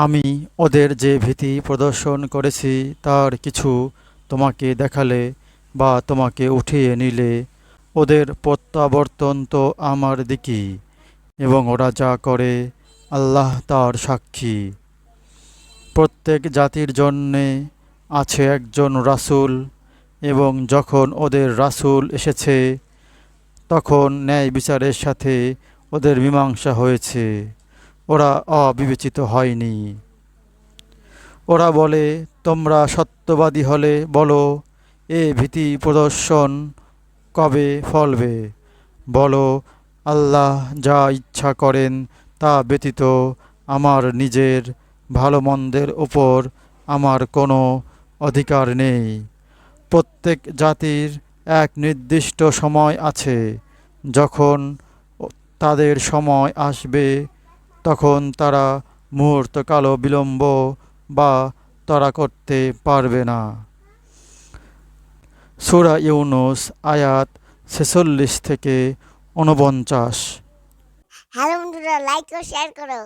আমি ওদের যে ভীতি প্রদর্শন করেছি তার কিছু তোমাকে দেখালে বা তোমাকে উঠিয়ে নিলে ওদের প্রত্যাবর্তন তো আমার দিকেই, এবং ওরা যা করে আল্লাহ তার সাক্ষী। প্রত্যেক জাতির জন্যে আছে একজন রাসূল, এবং যখন ওদের রাসূল এসেছে তখন ন্যায় বিচারের সাথে ওদের মীমাংসা হয়েছে, ওরা অবিবেচিত হয়নি। ওরা বলে, তোমরা সত্যবাদী হলে বলো এ ভীতি প্রদর্শন কবে ফলবে। বলো, আল্লাহ যা ইচ্ছা করেন তা ব্যতীত আমার নিজের ভালো মন্দের ওপর আমার কোনো অধিকার নেই। প্রত্যেক জাতির এক নির্দিষ্ট সময় আছে, যখন তাদের সময় আসবে তখন তারা মুহূর্তকালও বিলম্ব বা তাড়া করতে পারবে না। সূরা ইউনূস আয়াত ৪৬ থেকে ৪৯। হ্যালো বন্ধুরা, লাইক ও শেয়ার করো।